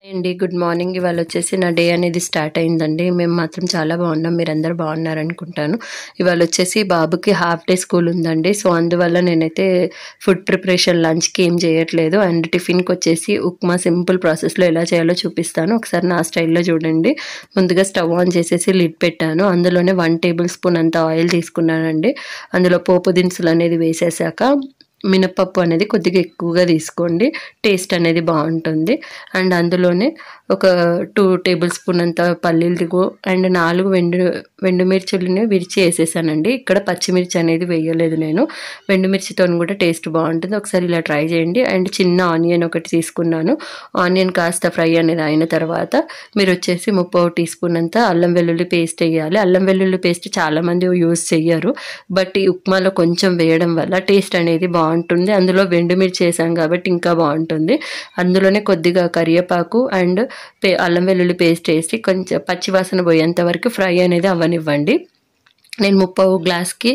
అండి. Good morning. ఇవాళొచ్చేసి నా day అనేది స్టార్ట్ అయిందండి. మేము మాత్రం చాలా బాగున్నాం. మీరందరూ బాగున్నారనుకుంటాను. ఇవాళొచ్చేసి బాబుకి హాఫ్ డే స్కూల్ ఉందండి. సో, అందువల్ల నేనైతే ఫుడ్ ప్రిపరేషన్ లంచ్‌కి ఏం చేయట్లేదు. అండ్ టిఫిన్‌కొచ్చేసి ఉప్మా సింపుల్ ప్రాసెస్‌లో ఎలా చేయాలో చూపిస్తాను. ఒకసారి నా స్టైల్‌లో చూడండి. ముందుగా స్టవ్ ఆన్ చేసేసి లిడ్ పెట్టాను. అందులోనే 1 టేబుల్ స్పూన్ అంత ఆయిల్ తీసుకున్నానండి. అందులో పోపు దినుసులనేది వేసేసాక మినపప్పు అనేది కొద్దిగా ఎక్కువగా తీసుకోండి. టేస్ట్ అనేది బావుంటుంది. అండ్ అందులోనే ఒక 2 టేబుల్ స్పూన్ అంత పల్లీలు అండ్ 4 ఎండుమిర్చిని విరిచి ఏసేసానండి. ఇక్కడ పచ్చిమిర్చి అనేది వేయలేదు నేను. ఎండుమిర్చితోని కూడా టేస్ట్ బావుంటుంది. ఒకసారి ఇలా ట్రై చేయండి. అండ్ చిన్న ఆనియన్ ఒకటి తీసుకున్నాను. ఆనియన్ కాస్త ఫ్రై అనేది అయిన తర్వాత మీరొచ్చేసి 3/4 టీ స్పూన్ అంత అల్లం వెల్లుల్లి పేస్ట్ ఎయ్యాలి. అల్లం వెల్లుల్లి పేస్ట్ చాలామంది యూజ్ చెయ్యరు. బట్ ఈ ఉప్మాలో కొంచెం వేయడం వల్ల టేస్ట్ అనేది బావుంటుంది. అందులో ఎండుమిర్చి ఏసాం కాబట్టి ఇంకా బావుంటుంది. అందులోనే కొద్దిగా కరివేపాకు అండ్ అల్లం వెల్లుల్లి పేస్ట్ ఏసి కొంచెం పచ్చి వాసన పోయేంత వరకు ఫ్రై అనేది అవ్వనివ్వండి. నేను 3/4 గ్లాస్‌కి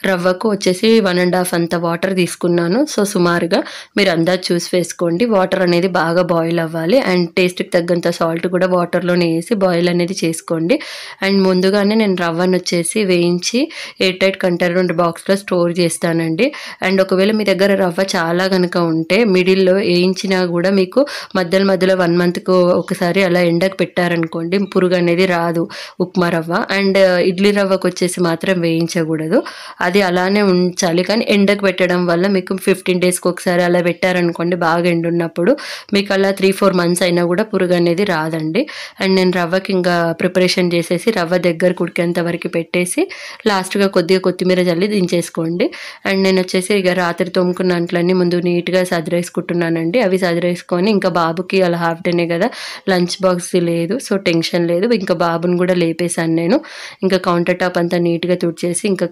రవ్వకు వచ్చేసి 1 ½ అంత వాటర్ తీసుకున్నాను. సో, సుమారుగా మీరు అందాజు చూసి వేసుకోండి. వాటర్ అనేది బాగా బాయిల్ అవ్వాలి. అండ్ టేస్ట్‌కి తగ్గంత సాల్ట్ కూడా వాటర్‌లోనే ఏసి బాయిల్ అనేది చేసుకోండి. అండ్ ముందుగానే నేను రవ్వనొచ్చేసి వేయించి ఎయిర్ టైట్ కంటైనర్ బాక్స్‌లో స్టోర్ చేస్తానండి. అండ్ ఒకవేళ మీ దగ్గర రవ్వ చాలా గనక ఉంటే మిడిల్‌లో ఏయించినా కూడా మీకు మధ్యలో 1 మంత్‌కు ఒకసారి అలా ఎండకు పెట్టారనుకోండి పురుగు అనేది రాదు ఉప్మా రవ్వ. అండ్ ఇడ్లీ రవ్వకొచ్చేసి మాత్రం వేయించకూడదు. అది అలానే ఉంచాలి. కానీ ఎండకు పెట్టడం వల్ల మీకు 15 డేస్‌కి ఒకసారి అలా పెట్టారనుకోండి బాగా ఎండున్నప్పుడు మీకు అలా 3, 4 మంత్స్ అయినా కూడా పురుగు అనేది రాదండి. అండ్ నేను రవ్వకి ఇంకా ప్రిపరేషన్ చేసేసి రవ్వ దగ్గరకు ఉడికేంత వరకు పెట్టేసి లాస్ట్‌గా కొద్దిగా కొత్తిమీర జల్లి దించేసుకోండి. అండ్ నేనొచ్చేసి ఇక రాత్రి తోముకున్న అంట్లన్నీ ముందు నీట్‌గా సదిరేసుకుంటున్నానండి. అవి సదిరేసుకొని ఇంకా బాబుకి అలా హాఫ్ డేనే కదా లంచ్ బాక్స్ లేదు. సో, టెన్షన్ లేదు. ఇంకా బాబుని కూడా లేపేశాను నేను. ఇంకా కౌంటర్ టాప్ అంతా నీట్‌గా తుడిచేసి ఇంకా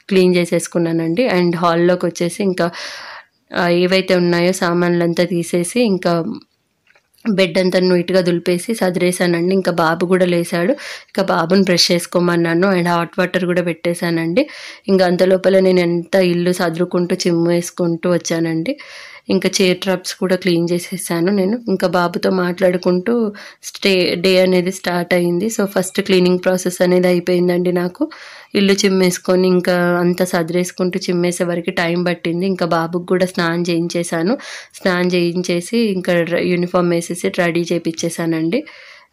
క్లీన్ చేసేసుకున్నానండి. అండ్ హాల్‌లోకొచ్చేసి ఇంకా ఏవైతే ఉన్నాయో సామాన్లంతా తీసేసి ఇంకా బెడ్ అంతా నీట్‌గా దులిపేసి సదిరేసానండి. ఇంకా బాబు కూడా లేసాడు. ఇక బాబుని బ్రష్ చేసుకోమన్నాను. అండ్ హాట్ వాటర్ కూడా పెట్టేశానండి. ఇంక అంతలోపల నేను ఎంత ఇల్లు సదురుకుంటూ చిమ్మేసుకుంటూ వచ్చానండి. ఇంకా చైర్ ట్రప్స్ కూడా క్లీన్ చేసేసాను నేను. ఇంకా బాబుతో మాట్లాడుకుంటూ డే అనేది స్టార్ట్ అయింది. సో, ఫస్ట్ క్లీనింగ్ ప్రాసెస్ అనేది అయిపోయిందండి నాకు. ఇల్లు చిమ్మేసుకొని ఇంకా అంతా సదిరేసుకుంటూ చిమ్మేసే వరకు టైం పట్టింది. ఇంకా బాబుకి కూడా స్నానం చేయించేశాను. స్నానం చేయించేసి ఇంకా యూనిఫార్మ్ వేసేసి రెడీ చేపిచ్చేసానండి.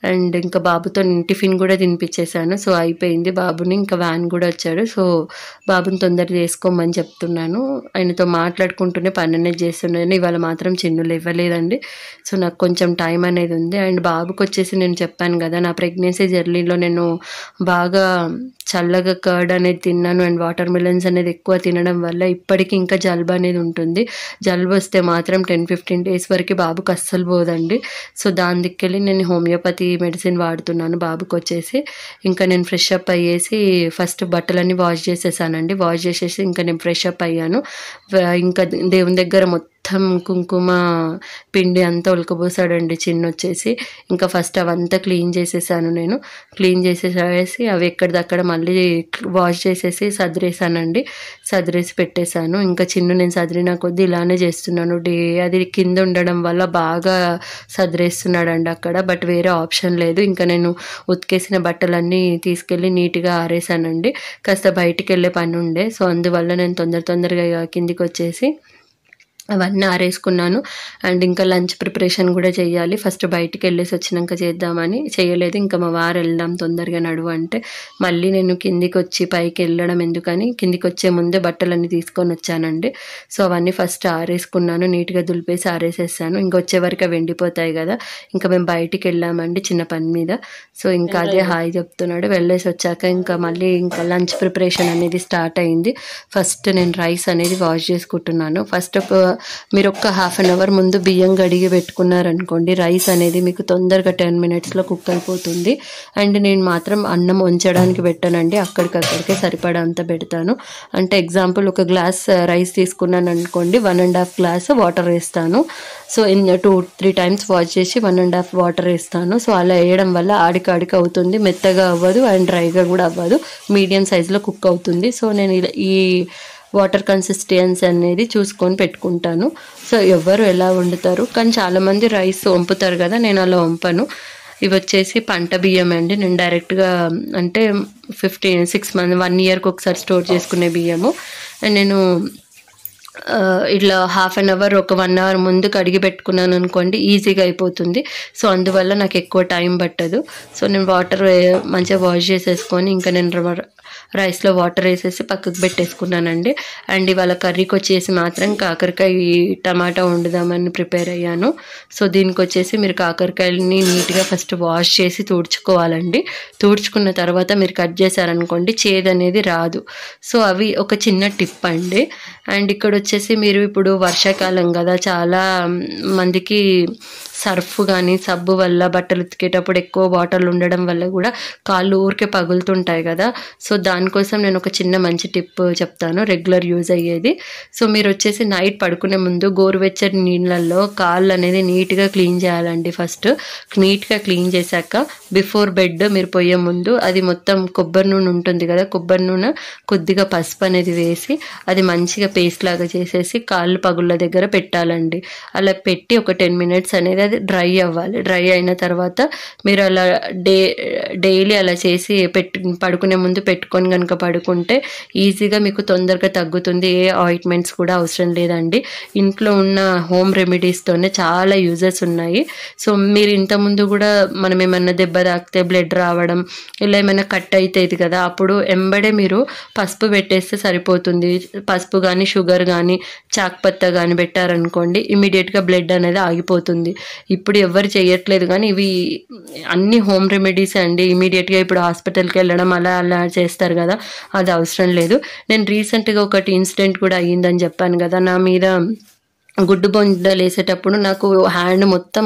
అండ్ ఇంకా బాబుతో టిఫిన్ కూడా తినిపిచ్చేసాను. సో, అయిపోయింది బాబుని. ఇంకా వ్యాన్ కూడా వచ్చాడు. సో, బాబుని తొందరగా చేసుకోమని చెప్తున్నాను. ఆయనతో మాట్లాడుకుంటూనే పని అనేది చేస్తున్నాను. ఇవాళ మాత్రం చిన్ను లేవ్వలేదండి. సో, నాకు కొంచెం టైం అనేది ఉంది. అండ్ బాబుకొచ్చేసి నేను చెప్పాను కదా నా ప్రెగ్నెన్సీ జర్నీలో నేను బాగా చల్లగా కర్డ్ అనేది తిన్నాను. అండ్ వాటర్ మిలన్స్ అనేది ఎక్కువ తినడం వల్ల ఇప్పటికి ఇంకా జలుబు అనేది ఉంటుంది. జలుబు వస్తే మాత్రం 10, 15 డేస్ వరకు బాబుకి అస్సలు పోదండి. సో, దాని దిక్కెళ్ళి నేను హోమియోపతి మెడిసిన్ వాడుతున్నాను బాబుకొచ్చేసి. ఇంకా నేను ఫ్రెష్ అప్ అయ్యేసి ఫస్ట్ బట్టలన్నీ వాష్ చేసేసానండి. వాష్ చేసేసి ఇంకా నేను ఫ్రెష్ అప్ అయ్యాను. ఇంకా దేవుని దగ్గర మొత్తం కుంకుమ పిండి అంతా ఉలకబోసాడండి చిన్నొచ్చేసి. ఇంకా ఫస్ట్ అవంతా క్లీన్ చేసేసాను నేను. క్లీన్ చేసేసి అవి ఎక్కడిదక్కడ మళ్ళీ వాష్ చేసేసి సదిరేసానండి. సదిరేసి పెట్టేశాను. ఇంకా చిన్ను నేను సదిరిన కొద్దీ ఇలానే చేస్తున్నాను. అది కింద ఉండడం వల్ల బాగా సదిరేస్తున్నాడండి అక్కడ. బట్ వేరే ఆప్షన్ లేదు. ఇంకా నేను ఉతికేసిన బట్టలన్నీ తీసుకెళ్ళి నీట్‌గా ఆరేసానండి. కాస్త బయటికెళ్ళే పని ఉండే. సో, అందువల్ల నేను తొందరగా కిందికొచ్చేసి అవన్నీ ఆరేసుకున్నాను. అండ్ ఇంకా లంచ్ ప్రిపరేషన్ కూడా చేయాలి. ఫస్ట్ బయటికెళ్ళేసి వచ్చినాక చేద్దామని చేయలేదు. ఇంకా మా వారు వెళ్దాం తొందరగా నడువు అంటే మళ్ళీ నేను కిందికొచ్చి పైకెళ్ళడం ఎందుకని కిందికొచ్చే ముందే బట్టలన్నీ తీసుకొని వచ్చానండి. సో, అవన్నీ ఫస్ట్ ఆరేసుకున్నాను. నీట్‌గా దులిపేసి ఆరేసేసాను. ఇంకొచ్చే వరకు అవి ఎండిపోతాయి కదా! ఇంకా మేము బయటికెళ్ళామండి చిన్న పని మీద. సో, ఇంకా అదే హాయ్ చెప్తున్నాడు. వెళ్ళేసి వచ్చాక ఇంకా మళ్ళీ ఇంకా లంచ్ ప్రిపరేషన్ అనేది స్టార్ట్ అయింది. ఫస్ట్ నేను రైస్ అనేది వాష్ చేసుకుంటున్నాను. ఫస్ట్ మీరు ఒక హాఫ్ అన్ అవర్ ముందు బియ్యం కడిగి పెట్టుకున్నారనుకోండి రైస్ అనేది మీకు తొందరగా 10 మినిట్స్‌లో కుక్ అయిపోతుంది. అండ్ నేను మాత్రం అన్నం వంచడానికి పెట్టానండి. అక్కడికక్కడికే సరిపడంత పెడతాను. అంటే ఎగ్జాంపుల్ ఒక గ్లాస్ రైస్ తీసుకున్నాను అనుకోండి 1 ½ గ్లాస్ వాటర్ వేస్తాను. సో, 2, 3 టైమ్స్ వాష్ చేసి 1 ½ వాటర్ వేస్తాను. సో, అలా వేయడం వల్ల ఆడికి అవుతుంది. మెత్తగా అవ్వదు అండ్ డ్రైగా కూడా అవ్వదు. మీడియం సైజులో కుక్ అవుతుంది. సో, నేను ఈ వాటర్ కన్సిస్టెన్సీ అనేది చూసుకొని పెట్టుకుంటాను. సో ఎవరు ఎలా వండుతారు, కానీ చాలామంది రైస్ వంపుతారు కదా, నేను అలా వంపను. ఇవి వచ్చేసి పంట బియ్యం అండి. నేను డైరెక్ట్గా అంటే 6 months 1 yearకి ఒకసారి స్టోర్ చేసుకునే బియ్యము. అండ్ నేను ఇట్లా ½ an hour ఒక 1 hour ముందు కడిగి పెట్టుకున్నాను అనుకోండి, ఈజీగా అయిపోతుంది. సో అందువల్ల నాకు ఎక్కువ టైం పట్టదు. సో నేను వాటర్ మంచిగా వాష్ చేసేసుకొని ఇంకా నేను రైస్లో వాటర్ వేసేసి పక్కకు పెట్టేసుకున్నానండి. అండ్ ఇవాళ కర్రీకి వచ్చేసి మాత్రం కాకరకాయ టమాటా వండుదామని ప్రిపేర్ అయ్యాను. సో దీనికి వచ్చేసి మీరు కాకరకాయలని నీట్గా ఫస్ట్ వాష్ చేసి తుడుచుకోవాలండి. తుడుచుకున్న తర్వాత మీరు కట్ చేశారనుకోండి చేదు అనేది రాదు. సో అవి ఒక చిన్న టిప్ అండి. అండ్ ఇక్కడ వచ్చేసి మీరు ఇప్పుడు వర్షాకాలం కదా, చాలా మందికి సర్ఫ్ కానీ సబ్బు వల్ల బట్టలు ఉతికేటప్పుడు ఎక్కువ వాటర్లు ఉండడం వల్ల కూడా కాళ్ళు ఊరికే పగులుతుంటాయి కదా. సో దానికోసం నేను ఒక చిన్న మంచి టిప్ చెప్తాను, రెగ్యులర్ యూజ్ అయ్యేది. సో మీరు వచ్చేసి నైట్ పడుకునే ముందు గోరువెచ్చని నీళ్ళల్లో కాళ్ళు అనేది నీట్గా క్లీన్ చేయాలండి. ఫస్ట్ నీట్గా క్లీన్ చేశాక బిఫోర్ బెడ్ మీరు పోయే ముందు అది మొత్తం కొబ్బరి నూనె ఉంటుంది కదా, కొబ్బరి నూనె కొద్దిగా పసుపు అనేది వేసి అది మంచిగా పేస్ట్ లాగా చేసేసి కాళ్ళు పగుళ్ళ దగ్గర పెట్టాలండి. అలా పెట్టి ఒక 10 minutes అనేది అది డ్రై అవ్వాలి. డ్రై అయిన తర్వాత మీరు అలా డైలీ అలా చేసి పడుకునే ముందు పెట్టుకొని కనుక పడుకుంటే ఈజీగా మీకు తొందరగా తగ్గుతుంది. ఏ ఆయింట్మెంట్స్ కూడా అవసరం లేదండి. ఇంట్లో ఉన్న హోమ్ రెమెడీస్తోనే చాలా యూజెస్ ఉన్నాయి. సో మీరు ఇంతకుముందు కూడా మనం ఏమన్నా దెబ్బ తాకితే బ్లడ్ రావడం ఇలా ఏమైనా కట్ అవుతుంది కదా, అప్పుడు ఎంబడే మీరు పసుపు పెట్టేస్తే సరిపోతుంది. పసుపు కానీ షుగర్ కానీ చాక్పత్తా కానీ పెట్టారనుకోండి, ఇమీడియట్గా బ్లడ్ అనేది ఆగిపోతుంది. ఇప్పుడు ఎవరు చేయట్లేదు కానీ ఇవి అన్ని హోమ్ రెమెడీస్ అండి. ఇమీడియట్గా ఇప్పుడు హాస్పిటల్కి వెళ్ళడం అలా చేస్తారు కదా, అది అవసరం లేదు. నేను రీసెంట్గా ఒకటి ఇన్సిడెంట్ కూడా అయ్యిందని చెప్పాను కదా, నా మీద గుడ్డు బొండలు వేసేటప్పుడు నాకు హ్యాండ్ మొత్తం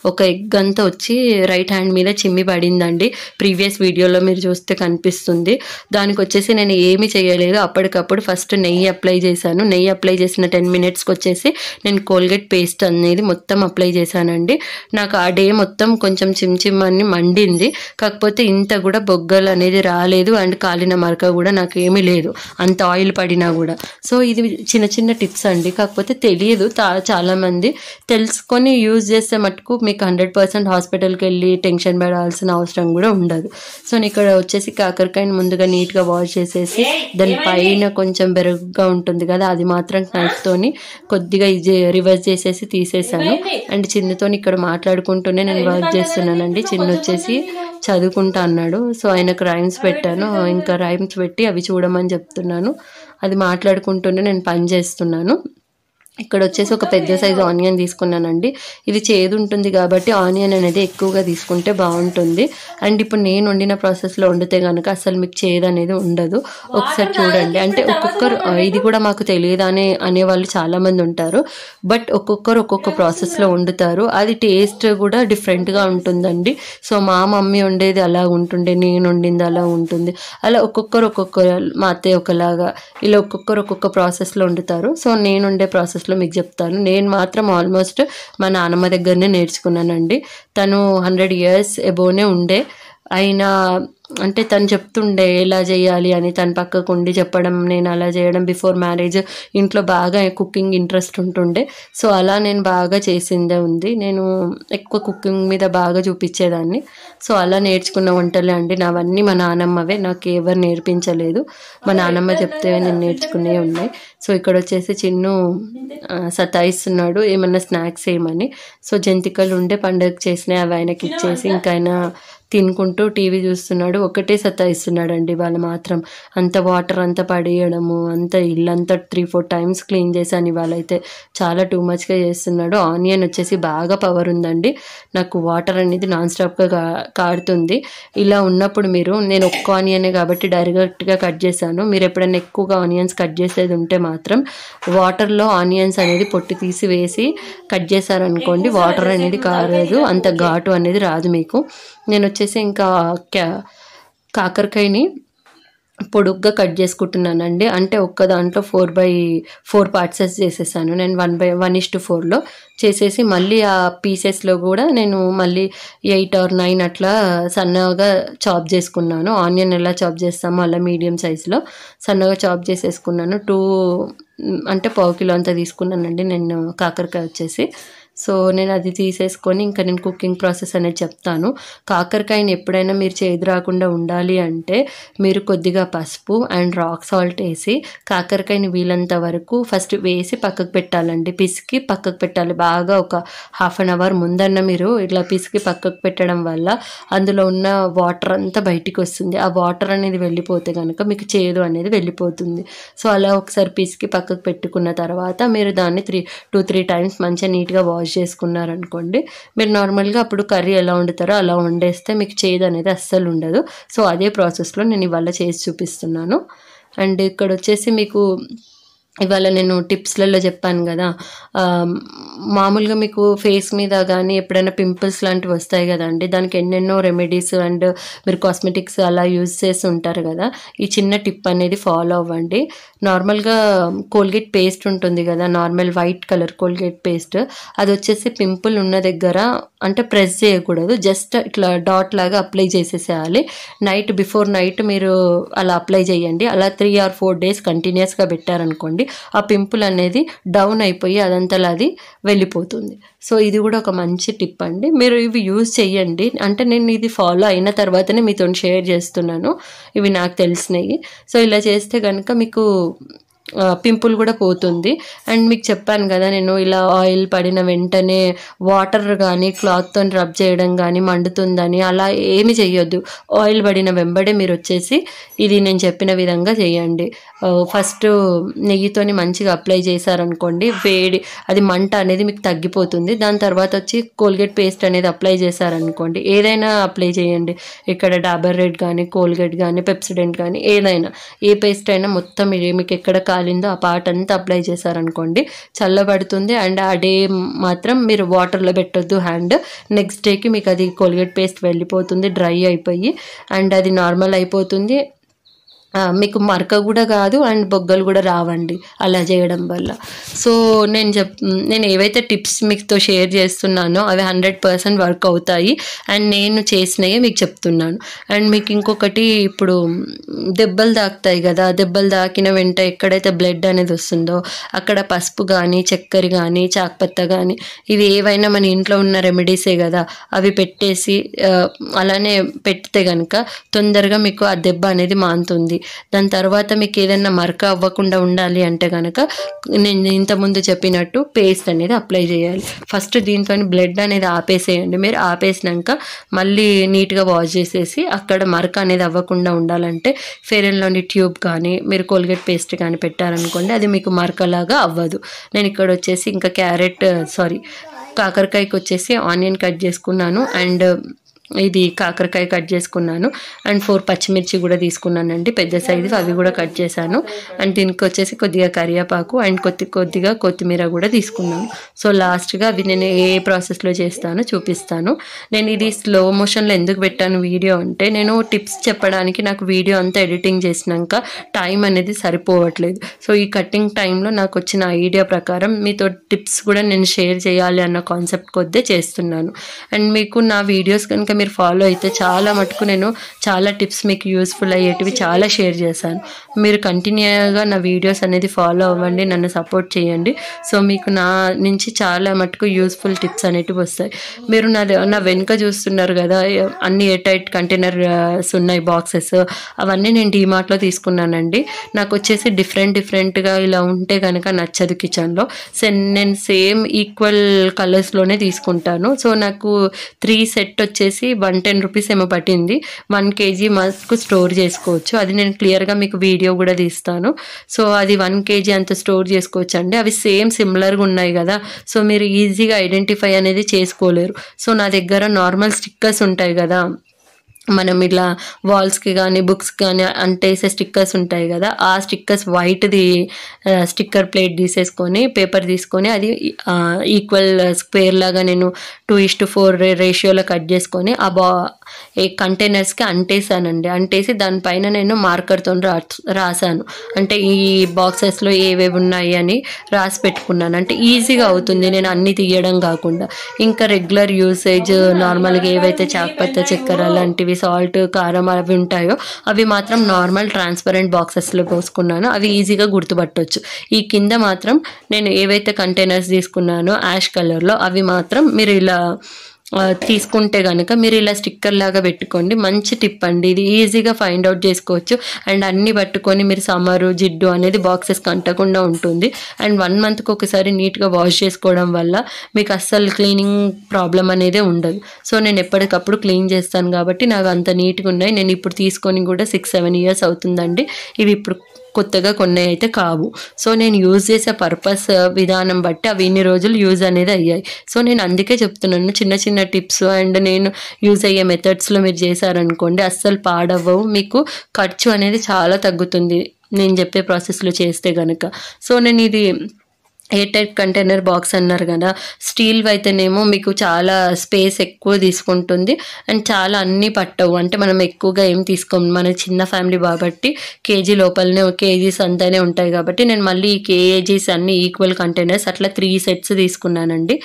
ఒక ఎగ్ అంతా వచ్చి రైట్ హ్యాండ్ మీద చిమ్మి పడిందండి. ప్రీవియస్ వీడియోలో మీరు చూస్తే కనిపిస్తుంది. దానికి వచ్చేసి నేను ఏమీ చేయలేదు, అప్పటికప్పుడు ఫస్ట్ నెయ్యి అప్లై చేశాను. నెయ్యి అప్లై చేసిన 10 minutesకి వచ్చేసి నేను కోల్గేట్ పేస్ట్ అనేది మొత్తం అప్లై చేశానండి. నాకు ఆ డే మొత్తం కొంచెం చిమ్ అని మండింది, కాకపోతే ఇంత కూడా బొగ్గలు అనేది రాలేదు. అండ్ కాలిన మరక కూడా నాకు ఏమీ లేదు, అంత ఆయిల్ పడినా కూడా. సో ఇది చిన్న చిన్న టిప్స్ అండి, కాకపోతే తెలియదు చాలామంది. తెలుసుకొని యూజ్ చేస్తే మటుకు మీకు 100% హాస్పిటల్కి వెళ్ళి టెన్షన్ పడాల్సిన అవసరం కూడా ఉండదు. సో నేను ఇక్కడ వచ్చేసి కాకరకాయని ముందుగా నీట్గా వాష్ చేసేసి దాని పైన కొంచెం బెరుగుగా ఉంటుంది కదా, అది మాత్రం నైఫ్తోని కొద్దిగా రివర్స్ చేసేసి తీసేసాను. అండ్ చిన్నతో ఇక్కడ మాట్లాడుకుంటూనే నేను వర్క్ చేస్తున్నానండి. చిన్న వచ్చేసి చదువుకుంటా అన్నాడు. సో ఆయనకు రైమ్స్ పెట్టాను, ఇంకా రైమ్స్ పెట్టి అవి చూడమని చెప్తున్నాను. అది మాట్లాడుకుంటూనే నేను పని చేస్తున్నాను. ఇక్కడ వచ్చేసి ఒక పెద్ద సైజు ఆనియన్ తీసుకున్నానండి. ఇది చేదు ఉంటుంది కాబట్టి ఆనియన్ అనేది ఎక్కువగా తీసుకుంటే బాగుంటుంది. అండ్ ఇప్పుడు నేను వండిన ప్రాసెస్లో వండితే కనుక అసలు మీకు చేదు అనేది ఉండదు. ఒకసారి చూడండి. అంటే ఒక్కొక్కరు ఇది కూడా మాకు తెలియదు అనేవాళ్ళు చాలామంది ఉంటారు. బట్ ఒక్కొక్కరు ఒక్కొక్క ప్రాసెస్లో వండుతారు, అది టేస్ట్ కూడా డిఫరెంట్గా ఉంటుందండి. సో మా మమ్మీ వండేది అలా ఉంటుండే, నేను వండింది అలా ఉంటుంది. అలా ఒక్కొక్కరు మా అత్తయ్య ఒకలాగా, ఇలా ఒక్కొక్కరు ఒక్కొక్క ప్రాసెస్లో వండుతారు. సో నేను వండే ప్రాసెస్ మీకు చెప్తాను. నేను మాత్రం ఆల్మోస్ట్ మా నాన్నమ్మ దగ్గరనే నేర్చుకున్నానండి. తను 100 years ఎబోనే ఉండే, అయినా అంటే తను చెప్తుండే ఎలా చేయాలి అని, తన పక్కకు ఉండి చెప్పడం, నేను అలా చేయడం. బిఫోర్ మ్యారేజ్ ఇంట్లో బాగా కుకింగ్ ఇంట్రెస్ట్ ఉంటుండే. సో అలా నేను బాగా చేసిందే ఉంది. నేను ఎక్కువ కుకింగ్ మీద బాగా చూపించేదాన్ని. సో అలా నేర్చుకున్న వంటలే అండి నావన్నీ. మా నానమ్మవే, నాకు ఎవరు నేర్పించలేదు. మా నానమ్మ చెప్తే నేను నేర్చుకునే ఉన్నాయి. సో ఇక్కడ వచ్చేసి చిన్ను సతాయిస్తున్నాడు ఏమన్నా స్నాక్స్ ఏమని. సో జంతికలు ఉండే పండుగకు చేసినాయి, అవి ఆయనకి ఇచ్చేసి ఇంకా ఆయన తినుకుంటూ టీవీ చూస్తున్నాడు. ఒకటే సతాయిస్తున్నాడు అండి వాళ్ళు మాత్రం. అంత వాటర్ అంతా పడేయడము, అంత ఇల్లంతా 3-4 times క్లీన్ చేశాను ఇవాళ అయితే. చాలా టూ మచ్గా చేస్తున్నాడు. ఆనియన్ వచ్చేసి బాగా పవర్ ఉందండి, నాకు వాటర్ అనేది నాన్ స్టాప్గా కాడుతుంది. ఇలా ఉన్నప్పుడు నేను ఒక్క ఆనియనే కాబట్టి డైరెక్ట్గా కట్ చేశాను. మీరు ఎప్పుడైనా ఎక్కువగా ఆనియన్స్ కట్ చేసేది ఉంటే మాత్రం వాటర్లో ఆనియన్స్ అనేది పొట్టు తీసి వేసి కట్ చేశారనుకోండి, వాటర్ అనేది కారదు, అంత ఘాటు అనేది రాదు మీకు. నేను వచ్చేసి ఇంకా కాకరకాయని పొడుగ్గా కట్ చేసుకుంటున్నానండి. అంటే ఒక్క దాంట్లో 4/4 పార్ట్సెస్ చేసేసాను. నేను 1:4లో చేసేసి మళ్ళీ ఆ పీసెస్లో కూడా నేను మళ్ళీ 8 or 9 అట్లా సన్నగా చాప్ చేసుకున్నాను. ఆనియన్ ఎలా చాప్ చేస్తామో అలా మీడియం సైజులో సన్నగా చాప్ చేసేసుకున్నాను. అంటే 1/4 కిలో అంతా తీసుకున్నానండి నేను కాకరకాయ వచ్చేసి. సో నేను అది తీసేసుకొని ఇంకా నేను కుకింగ్ ప్రాసెస్ అనేది చెప్తాను. కాకరకాయని ఎప్పుడైనా మీరు చేదు రాకుండా ఉండాలి అంటే మీరు కొద్దిగా పసుపు అండ్ రాక్ సాల్ట్ వేసి కాకరకాయని వీలంత వరకు ఫస్ట్ వేసి పక్కకు పెట్టాలండి. పిసికి పక్కకు పెట్టాలి. బాగా ఒక 1/2 hour ముందన్న మీరు ఇట్లా పిసికి పక్కకు పెట్టడం వల్ల అందులో ఉన్న వాటర్ అంతా బయటికి వస్తుంది. ఆ వాటర్ అనేది వెళ్ళిపోతే కనుక మీకు చేదు అనేది వెళ్ళిపోతుంది. సో అలా ఒకసారి పిసికి పక్కకు పెట్టుకున్న తర్వాత మీరు దాన్ని 2-3 times మంచిగా నీట్గా వాష్ చేసుకున్నారనుకోండి, మీరు నార్మల్గా అప్పుడు కర్రీ ఎలా వండుతారో అలా వండేస్తే మీకు చేదు అనేది అస్సలు ఉండదు. సో అదే ప్రాసెస్లో నేను ఇవాళ చేసి చూపిస్తున్నాను. అండ్ ఇక్కడ వచ్చేసి మీకు ఇవాళ నేను టిప్స్లలో చెప్పాను కదా, మామూలుగా మీకు ఫేస్ మీద కానీ ఎప్పుడైనా పింపుల్స్ లాంటివి వస్తాయి కదండి, దానికి ఎన్నెన్నో రెమెడీస్ అండ్ మీరు కాస్మెటిక్స్ అలా యూజ్ చేసి ఉంటారు కదా. ఈ చిన్న టిప్ అనేది ఫాలో అవ్వండి. నార్మల్గా కోల్గేట్ పేస్ట్ ఉంటుంది కదా, normal white colour Colgate paste, అది వచ్చేసి పింపుల్ ఉన్న దగ్గర అంటే ప్రెస్ చేయకూడదు, జస్ట్ ఇట్లా డాట్ లాగా అప్లై చేసేసేయాలి. బిఫోర్ నైట్ మీరు అలా అప్లై చేయండి. అలా 3 or 4 days కంటిన్యూస్గా పెట్టారనుకోండి, ఆ పింపుల్ అనేది డౌన్ అయిపోయి అదంతలా అది వెళ్ళిపోతుంది. సో ఇది కూడా ఒక మంచి టిప్ అండి. మీరు ఇవి యూజ్ చేయండి. అంటే నేను ఇది ఫాలో అయిన తర్వాతనే మీతో షేర్ చేస్తున్నాను, ఇవి నాకు తెలిసినవి. సో ఇలా చేస్తే కనుక మీకు పింపుల్ కూడా పోతుంది. అండ్ మీకు చెప్పాను కదా, నేను ఇలా ఆయిల్ పడిన వెంటనే వాటర్ కానీ క్లాత్తో రబ్ చేయడం కానీ మండుతుందని అలా ఏమి చెయ్యొద్దు. ఆయిల్ పడిన వెంబడే మీరు వచ్చేసి ఇది నేను చెప్పిన విధంగా చేయండి. ఫస్ట్ నెయ్యితోని మంచిగా అప్లై చేశారనుకోండి, వేడి అది మంట అనేది మీకు తగ్గిపోతుంది. దాని తర్వాత వచ్చి కోల్గేట్ పేస్ట్ అనేది అప్లై చేశారనుకోండి, ఏదైనా అప్లై చేయండి, ఇక్కడ డాబర్ రెడ్ కానీ కోల్గేట్ కానీ పెప్సిడెంట్ కానీ ఏదైనా ఏ పేస్ట్ అయినా మొత్తం మీకు ఎక్కడ కాలిందో ఆ పార్ట్ అంతా అప్లై చేశారనుకోండి, చల్లబడుతుంది. అండ్ ఆ డే మాత్రం మీరు వాటర్లో పెట్టొద్దు హ్యాండ్. నెక్స్ట్ డేకి మీకు అది కోల్గేట్ పేస్ట్ వెళ్ళిపోతుంది, డ్రై అయిపోయి, అండ్ అది నార్మల్ అయిపోతుంది. మీకు మరక కూడా కాదు అండ్ బొగ్గలు కూడా రావండి అలా చేయడం వల్ల. సో నేను ఏవైతే టిప్స్ మీతో షేర్ చేస్తున్నానో అవి 100% వర్క్ అవుతాయి. అండ్ నేను చేసినవి మీకు చెప్తున్నాను. అండ్ మీకు ఇంకొకటి, ఇప్పుడు దెబ్బలు తాకుతాయి కదా, దెబ్బలు తాకిన వెంట ఎక్కడైతే బ్లడ్ అనేది వస్తుందో అక్కడ పసుపు కానీ చక్కెర కానీ చాక్పత్త కానీ ఇవి ఏవైనా మన ఇంట్లో ఉన్న రెమెడీసే కదా, అవి పెట్టేసి అలానే పెడితే కనుక తొందరగా మీకు ఆ దెబ్బ అనేది మానుతుంది. దాని తర్వాత మీకు ఏదైనా మరక అవ్వకుండా ఉండాలి అంటే కనుక నేను ఇంతకుముందు చెప్పినట్టు పేస్ట్ అనేది అప్లై చేయాలి. ఫస్ట్ దీంతో బ్లడ్ అనేది ఆపేసేయండి. మీరు ఆపేసినాక మళ్ళీ నీట్గా వాష్ చేసేసి అక్కడ మరక అనేది అవ్వకుండా ఉండాలంటే ఫెయిర్ అండ్ లవ్లీ ట్యూబ్ కానీ మీరు కోల్గేట్ పేస్ట్ కానీ పెట్టారనుకోండి, అది మీకు మరకలాగా అవ్వదు. నేను ఇక్కడ వచ్చేసి ఇంకా కాకరకాయకి వచ్చేసి ఆనియన్ కట్ చేసుకున్నాను, అండ్ ఇది కాకరకాయ కట్ చేసుకున్నాను, అండ్ 4 పచ్చిమిర్చి కూడా తీసుకున్నానండి పెద్ద సైజు, అవి కూడా కట్ చేశాను. అండ్ దీనికి వచ్చేసి కొద్దిగా కరివేపాకు అండ్ కొద్దిగా కొత్తిమీర కూడా తీసుకున్నాను. సో లాస్ట్గా అవి నేను ఏ ప్రాసెస్లో చేస్తానో చూపిస్తాను. నేను ఇది స్లో మోషన్లో ఎందుకు పెట్టాను వీడియో అంటే, నేను టిప్స్ చెప్పడానికి నాకు వీడియో అంతా ఎడిటింగ్ చేసినాక టైం అనేది సరిపోవట్లేదు. సో ఈ కటింగ్ టైంలో నాకు వచ్చిన ఐడియా ప్రకారం మీతో టిప్స్ కూడా నేను షేర్ చేయాలి అన్న కాన్సెప్ట్ కొద్దే చేస్తున్నాను. అండ్ మీకు నా వీడియోస్ కనుక మీరు ఫాలో అయితే చాలా మటుకు నేను చాలా టిప్స్ మీకు యూస్ఫుల్ అయ్యేటివి చాలా షేర్ చేశాను. మీరు కంటిన్యూగా నా వీడియోస్ అనేది ఫాలో అవ్వండి, నన్ను సపోర్ట్ చేయండి. సో మీకు నా నుంచి చాలా మటుకు యూస్ఫుల్ టిప్స్ అనేటివి వస్తాయి. మీరు నా వెనుక చూస్తున్నారు కదా, అన్ని ఎయిర్ టైట్ కంటైనర్స్ ఉన్నాయి బాక్సెస్, అవన్నీ నేను డీమార్ట్లో తీసుకున్నానండి. నాకు వచ్చేసి డిఫరెంట్గా ఇలా ఉంటే కనుక నచ్చదు కిచెన్లో. నేను సేమ్ ఈక్వల్ కలర్స్లోనే తీసుకుంటాను. సో నాకు 3 సెట్ వచ్చేసి 110 రూపీస్ ఏమో పట్టింది. 1 kg మస్కు స్టోర్ చేసుకోవచ్చు. అది నేను క్లియర్గా మీకు వీడియో కూడా తీస్తాను. సో అది 1 kg అంత స్టోర్ చేసుకోవచ్చు అండి. అవి సిమిలర్గా ఉన్నాయి కదా, సో మీరు ఈజీగా ఐడెంటిఫై అనేది చేసుకోలేరు. సో నా దగ్గర నార్మల్ స్టిక్కర్స్ ఉంటాయి కదా, మనం ఇట్లా వాల్స్కి కానీ బుక్స్కి కానీ అంటేసే స్టిక్కర్స్ ఉంటాయి కదా, ఆ స్టిక్కర్స్ వైట్ది స్టిక్కర్ ప్లేట్ తీసేసుకొని పేపర్ తీసుకొని అది ఈక్వల్ స్క్వేర్ లాగా నేను 2:4 రేషియోలో కట్ చేసుకొని ఈ కంటైనర్స్కి అంటేసానండి. అంటేసి దానిపైన నేను మార్కర్తో రాసాను. అంటే ఈ బాక్సెస్లో ఏవేవి ఉన్నాయి అని రాసి పెట్టుకున్నాను. అంటే ఈజీగా అవుతుంది నేను అన్ని తీయడం కాకుండా. ఇంకా రెగ్యులర్ యూసేజ్ నార్మల్గా ఏవైతే చాక్పత్త చక్కెర లాంటివి సాల్ట్ కారం అవి ఉంటాయో అవి మాత్రం నార్మల్ ట్రాన్స్పరెంట్ బాక్సెస్లో పోసుకున్నాను. అవి ఈజీగా గుర్తుపట్టవచ్చు. ఈ కింద మాత్రం నేను ఏవైతే కంటైనర్స్ తీసుకున్నానో యాష్ కలర్లో అవి మాత్రం మీరు ఇలా తీసుకుంటే కనుక మీరు ఇలా స్టిక్కర్ లాగా పెట్టుకోండి. మంచి టిప్ అండి ఇది, ఈజీగా ఫైండ్ అవుట్ చేసుకోవచ్చు. అండ్ అన్ని పట్టుకొని మీరు సమ్మరు జిడ్డు అనేది బాక్సెస్కి అంటకుండా ఉంటుంది. అండ్ 1 మంత్కి ఒకసారి నీట్గా వాష్ చేసుకోవడం వల్ల మీకు అస్సలు క్లీనింగ్ ప్రాబ్లం అనేది ఉండదు. సో నేను ఎప్పటికప్పుడు క్లీన్ చేస్తాను కాబట్టి నాకు అంత నీట్గా ఉన్నాయి. నేను ఇప్పుడు తీసుకొని కూడా 6-7 ఇయర్స్ అవుతుందండి. ఇవి ఇప్పుడు కొత్తగా కొన్ని అయితే కావు. సో నేను యూజ్ చేసే పర్పస్ విధానం బట్టి అవి ఇన్ని రోజులు యూజ్ అనేది అయ్యాయి. సో నేను అందుకే చెప్తున్నాను, చిన్న చిన్న టిప్స్ అండ్ నేను యూజ్ అయ్యే మెథడ్స్లో మీరు చేశారనుకోండి అస్సలు పాడవ్వవు, మీకు ఖర్చు అనేది చాలా తగ్గుతుంది నేను చెప్పే ప్రాసెస్లో చేస్తే కనుక. సో నేను ఇది ఎయిర్ టైప్ కంటైనర్ బాక్స్ అన్నారు కదా, స్టీల్ అయితేనేమో మీకు చాలా స్పేస్ ఎక్కువ తీసుకుంటుంది అండ్ చాలా అన్నీ పట్టవు. అంటే మనం ఎక్కువగా ఏం తీసుకోము, మన చిన్న ఫ్యామిలీ కాబట్టి కేజీ లోపలనే కేజీస్ అంతానే ఉంటాయి కాబట్టి నేను మళ్ళీ ఈ కేజీస్ అన్ని ఈక్వల్ కంటైనర్స్ అట్లా 3 సెట్స్ తీసుకున్నానండి.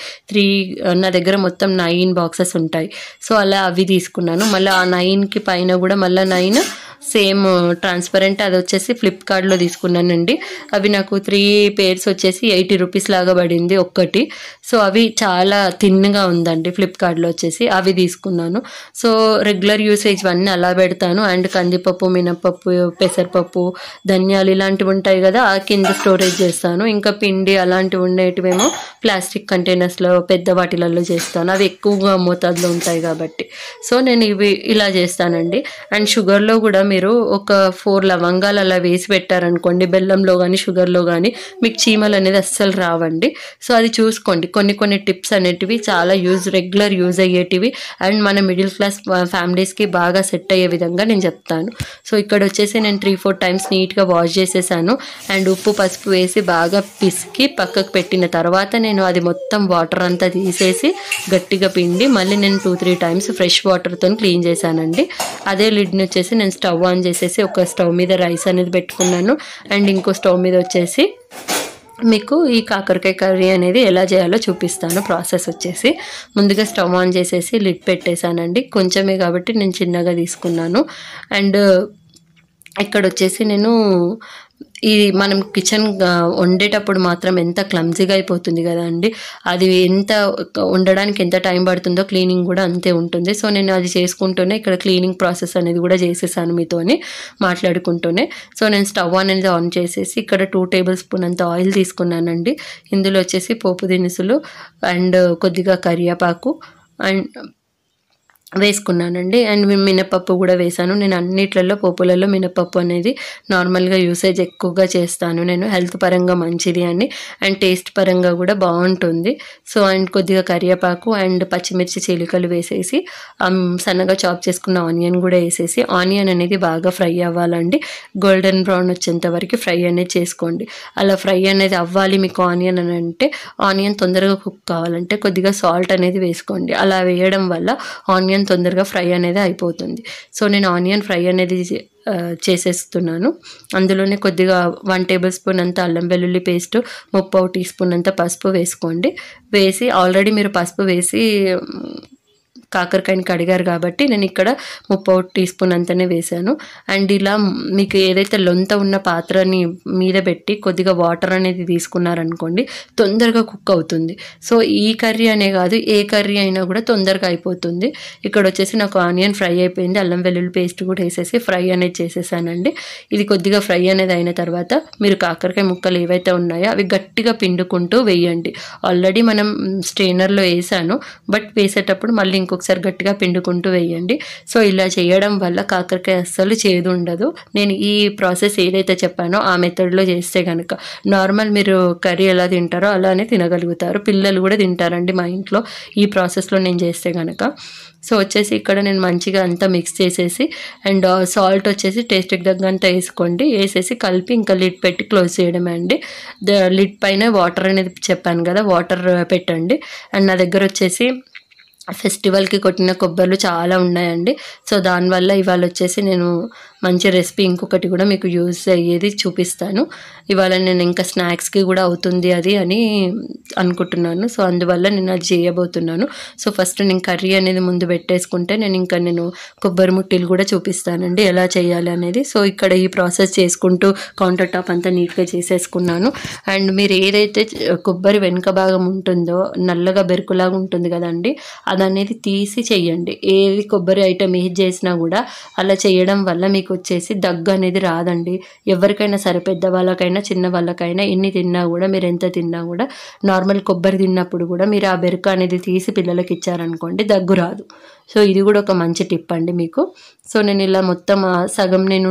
నా దగ్గర మొత్తం 9 బాక్సెస్ ఉంటాయి. సో అలా అవి తీసుకున్నాను. మళ్ళీ ఆ 9కి పైన కూడా మళ్ళీ 9 సేమ్ ట్రాన్స్పరెంట్ అది వచ్చేసి ఫ్లిప్కార్ట్లో తీసుకున్నానండి. అవి నాకు 3 పేర్స్ వచ్చేసి 80 రూపీస్ లాగా పడింది ఒక్కటి. సో అవి చాలా థిన్గా ఉందండి ఫ్లిప్కార్ట్లో వచ్చేసి, అవి తీసుకున్నాను. సో రెగ్యులర్ యూసేజ్ అన్నీ అలా పెడతాను. అండ్ కందిపప్పు, మినపప్పు, పెసరపప్పు, ధనియాలు ఇలాంటివి ఉంటాయి కదా ఆ కింద స్టోరేజ్ చేస్తాను. ఇంకా పిండి అలాంటివి ఉండేటివేమో ప్లాస్టిక్ కంటైనర్స్లో పెద్ద వాటిలలో చేస్తాను, అవి ఎక్కువగా మోతాదులో ఉంటాయి కాబట్టి. సో నేను ఇవి ఇలా చేస్తానండి. అండ్ షుగర్లో కూడా మీరు ఒక 4 లవంగాలు అలా వేసి పెట్టారనుకోండి, బెల్లంలో కానీ షుగర్లో కానీ మీకు చీమలు అనేది అస్సలు రావండి. సో అది చూసుకోండి. కొన్ని టిప్స్ అనేటివి చాలా రెగ్యులర్ యూజ్ అయ్యేటివి అండ్ మన మిడిల్ క్లాస్ ఫ్యామిలీస్కి బాగా సెట్ అయ్యే విధంగా నేను చెప్తాను. సో ఇక్కడ వచ్చేసి నేను 3-4 టైమ్స్ నీట్గా వాష్ చేసేసాను. అండ్ ఉప్పు పసుపు వేసి బాగా పిసికి పక్కకు పెట్టిన తర్వాత నేను అది మొత్తం వాటర్ అంతా తీసేసి గట్టిగా పిండి మళ్ళీ నేను 2-3 టైమ్స్ ఫ్రెష్ వాటర్తో క్లీన్ చేశానండి. అదే లిడ్ని వచ్చేసి నేను స్టవ్ ఆన్ చేసేసి ఒక స్టవ్ మీద రైస్ అనేది పెట్టుకున్నాను. అండ్ ఇంకో స్టవ్ మీద వచ్చేసి మీకు ఈ కాకరకాయ కర్రీ అనేది ఎలా చేయాలో చూపిస్తాను. ప్రాసెస్ వచ్చేసి ముందుగా స్టవ్ ఆన్ చేసేసి లిడ్ పెట్టేశానండి. కొంచెమే కాబట్టి నేను చిన్నగా తీసుకున్నాను. అండ్ ఇక్కడ వచ్చేసి నేను ఇది మనం కిచెన్ వండేటప్పుడు మాత్రం ఎంత క్లమ్జీగా అయిపోతుంది కదా అండి, అది ఎంత ఉండడానికి ఎంత టైం పడుతుందో క్లీనింగ్ కూడా అంతే ఉంటుంది. సో నేను అది చేసుకుంటూనే ఇక్కడ క్లీనింగ్ ప్రాసెస్ అనేది కూడా చేసేసాను మీతోని మాట్లాడుకుంటూనే. సో నేను స్టవ్ అనేది ఆన్ చేసేసి ఇక్కడ 2 టేబుల్ స్పూన్ అంత ఆయిల్ తీసుకున్నానండి. ఇందులో వచ్చేసి పోపు దినుసులు అండ్ కొద్దిగా కరివేపాకు అండ్ వేసుకున్నానండి. అండ్ మినపప్పు కూడా వేసాను. నేను అన్నిట్లలో పోపులలో మినపప్పు అనేది నార్మల్గా యూసేజ్ ఎక్కువగా చేస్తాను నేను, హెల్త్ పరంగా మంచిది అని అండ్ టేస్ట్ పరంగా కూడా బాగుంటుంది. సో అండ్ కొద్దిగా కరివేపాకు అండ్ పచ్చిమిర్చి చీలికలు వేసేసి సన్నగా చాప్ చేసుకున్న ఆనియన్ కూడా వేసేసి ఆనియన్ అనేది బాగా ఫ్రై అవ్వాలండి. గోల్డెన్ బ్రౌన్ వచ్చేంత వరకు ఫ్రై అనేది చేసుకోండి. అలా ఫ్రై అనేది అవ్వాలి మీకు ఆనియన్ అని అంటే, ఆనియన్ తొందరగా కుక్ కావాలంటే కొద్దిగా సాల్ట్ అనేది వేసుకోండి. అలా వేయడం వల్ల ఆనియన్ తొందరగా ఫ్రై అనేది అయిపోతుంది. సో నేను ఆనియన్ ఫ్రై అనేది చేసేస్తున్నాను. అందులోనే కొద్దిగా 1 టేబుల్ స్పూన్ అంత అల్లం వెల్లుల్లి పేస్ట్, 3/4 టీ స్పూన్ అంత పసుపు వేసుకోండి. వేసి ఆల్రెడీ మీరు పసుపు వేసి కాకరకాయని కడిగారు కాబట్టి నేను ఇక్కడ 3/4 టీ స్పూన్ అంతనే వేసాను. అండ్ ఇలా మీకు ఏదైతే లొంత ఉన్న పాత్రని మీద పెట్టి కొద్దిగా వాటర్ అనేది తీసుకున్నారనుకోండి తొందరగా కుక్ అవుతుంది. సో ఈ కర్రీ అనే కాదు ఏ కర్రీ అయినా కూడా తొందరగా అయిపోతుంది. ఇక్కడ వచ్చేసి నాకు ఆనియన్ ఫ్రై అయిపోయింది. అల్లం వెల్లుల్లి పేస్ట్ కూడా వేసేసి ఫ్రై అనేది చేసేసానండి. ఇది కొద్దిగా ఫ్రై అనేది అయిన తర్వాత మీరు కాకరకాయ ముక్కలు ఏవైతే ఉన్నాయో అవి గట్టిగా పిండుకుంటూ వేయండి. ఆల్రెడీ మనం స్ట్రెయినర్లో వేసాను, బట్ వేసేటప్పుడు మళ్ళీ ఇంకొకసారి ఒకసారి గట్టిగా పిండుకుంటూ వేయండి. సో ఇలా చేయడం వల్ల కాకరకాయ అస్సలు చేదు ఉండదు. నేను ఈ ప్రాసెస్ ఏదైతే చెప్పానో ఆ మెథడ్లో చేస్తే కనుక నార్మల్ మీరు కర్రీ ఎలా తింటారో అలానే తినగలుగుతారు. పిల్లలు కూడా తింటారండి మా ఇంట్లో ఈ ప్రాసెస్లో నేను చేస్తే కనుక. సో వచ్చేసి ఇక్కడ నేను మంచిగా అంతా మిక్స్ చేసేసి అండ్ సాల్ట్ వచ్చేసి టేస్ట్కి తగ్గంత వేసుకోండి. వేసేసి కలిపి ఇంకా లిడ్ పెట్టి క్లోజ్ చేయడమే అండి. లిడ్ పైన వాటర్ అనేది చెప్పాను కదా, వాటర్ పెట్టండి. అండ్ నా దగ్గర వచ్చేసి ఫెస్టివల్కి కొట్టిన కొబ్బర్లు చాలా ఉన్నాయండి. సో దానివల్ల ఇవాళ వచ్చేసి నేను మంచి రెసిపీ ఇంకొకటి కూడా మీకు యూజ్ అయ్యేది చూపిస్తాను. ఇవాళ నేను ఇంకా స్నాక్స్కి కూడా అవుతుంది అది అని అనుకుంటున్నాను. సో అందువల్ల నేను అది చేయబోతున్నాను. సో ఫస్ట్ నేను కర్రీ అనేది ముందు పెట్టేసుకుంటే నేను కొబ్బరి ముట్టీలు కూడా చూపిస్తానండి ఎలా చేయాలి అనేది. సో ఇక్కడ ఈ ప్రాసెస్ చేసుకుంటూ కౌంటర్ టాప్ అంతా నీట్గా చేసేసుకున్నాను. అండ్ మీరు ఏదైతే కొబ్బరి వెనుక భాగం ఉంటుందో నల్లగా బెరుకులాగా ఉంటుంది కదండి, అదనేది తీసి చెయ్యండి. ఏది కొబ్బరి ఐటమ్ ఏది చేసినా కూడా అలా చేయడం వల్ల మీకు వచ్చేసి దగ్గు అనేది రాదండి. ఎవరికైనా సరే, పెద్ద వాళ్ళకైనా చిన్న వాళ్ళకైనా ఎన్ని తిన్నా కూడా, మీరు ఎంత తిన్నా కూడా నార్మల్ కొబ్బరి తిన్నప్పుడు కూడా మీరు ఆ బెరుక అనేది తీసి పిల్లలకి ఇచ్చారనుకోండి దగ్గు రాదు. సో ఇది కూడా ఒక మంచి టిప్ అండి మీకు. సో నేను ఇలా మొత్తం సగం నేను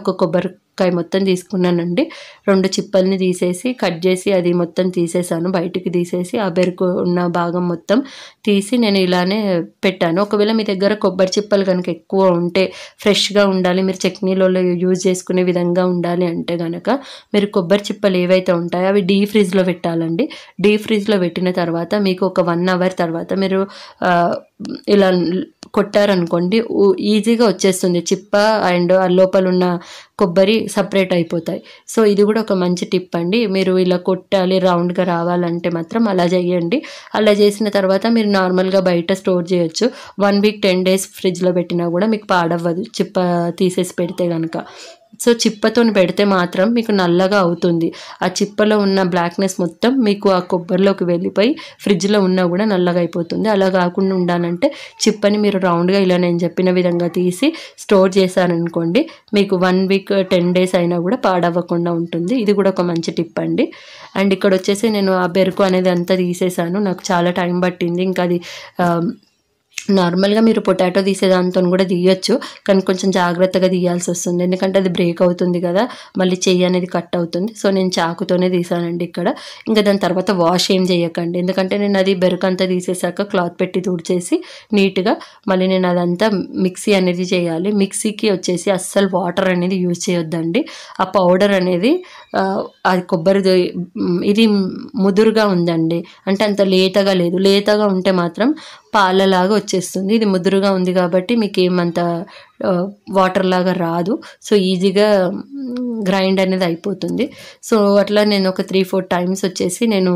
ఒక కొబ్బరికాయ మొత్తం తీసుకున్నానండి. 2 చిప్పల్ని తీసేసి కట్ చేసి అది మొత్తం తీసేసాను, బయటికి తీసేసి ఆ బెరుకు ఉన్న భాగం మొత్తం తీసి నేను ఇలానే పెట్టాను. ఒకవేళ మీ దగ్గర కొబ్బరి చిప్పలు కనుక ఎక్కువ ఉంటే, ఫ్రెష్గా ఉండాలి, మీరు చట్నీలలో యూజ్ చేసుకునే విధంగా ఉండాలి అంటే కనుక మీరు కొబ్బరి చిప్పలు ఏవైతే ఉంటాయో అవి డీప్ ఫ్రిడ్జ్లో పెట్టాలండి. డీప్ ఫ్రిడ్జ్లో పెట్టిన తర్వాత మీకు ఒక 1 అవర్ తర్వాత మీరు ఇలా కొట్టారనుకోండి ఈజీగా వచ్చేస్తుంది చిప్ప, అండ్ ఆ లోపల ఉన్న కొబ్బరి సపరేట్ అయిపోతాయి. సో ఇది కూడా ఒక మంచి టిప్ అండి. మీరు ఇలా కొట్టాలి, రౌండ్గా రావాలంటే మాత్రం అలా చేయండి. అలా చేసిన తర్వాత మీరు నార్మల్గా బయట స్టోర్ చేయొచ్చు. 1 వీక్ 10 డేస్ ఫ్రిడ్జ్లో పెట్టినా కూడా మీకు పాడవ్వదు చిప్ప తీసేసి పెడితే కనుక. సో చిప్పతో పెడితే మాత్రం మీకు నల్లగా అవుతుంది. ఆ చిప్పలో ఉన్న బ్లాక్నెస్ మొత్తం మీకు ఆ కొబ్బరిలోకి వెళ్ళిపోయి ఫ్రిడ్జ్లో ఉన్నా కూడా నల్లగా అయిపోతుంది. అలా కాకుండా ఉండాలంటే చిప్పని మీరు రౌండ్గా ఇలా నేను చెప్పిన విధంగా తీసి స్టోర్ చేశారనుకోండి, మీకు 1 వీక్ 10 డేస్ అయినా కూడా పాడవ్వకుండా ఉంటుంది. ఇది కూడా ఒక మంచి టిప్ అండి. అండ్ ఇక్కడ వచ్చేసి నేను ఆ బెరుకు అనేది అంతా తీసేసాను. నాకు చాలా టైం పట్టింది. ఇంకా అది నార్మల్గా మీరు పొటాటో తీసేదాంతో కూడా తీయొచ్చు, కానీ కొంచెం జాగ్రత్తగా తీయాల్సి వస్తుంది. ఎందుకంటే అది బ్రేక్ అవుతుంది కదా, మళ్ళీ చెయ్యి అనేది కట్ అవుతుంది. సో నేను చాకుతోనే తీసానండి ఇక్కడ. ఇంకా దాని తర్వాత వాష్ ఏం చేయకండి, ఎందుకంటే నేను అది బెరుకంతా తీసేసాక క్లాత్ పెట్టి తుడిచేసి నీట్గా మళ్ళీ నేను అదంతా మిక్సీ అనేది చేయాలి. మిక్సీకి వచ్చేసి అస్సలు వాటర్ అనేది యూజ్ చేయొద్దండి. ఆ పౌడర్ అనేది అది కొబ్బరిది ఇది ముదురుగా ఉందండి, అంటే అంత లేతగా లేదు. లేతగా ఉంటే మాత్రం పాలలాగా వచ్చేస్తుంది. ఇది ముదురుగా ఉంది కాబట్టి మీకు ఏమంత వాటర్ లాగా రాదు. సో ఈజీగా గ్రైండ్ అనేది అయిపోతుంది. సో అట్లా నేను ఒక 3-4 టైమ్స్ వచ్చేసి నేను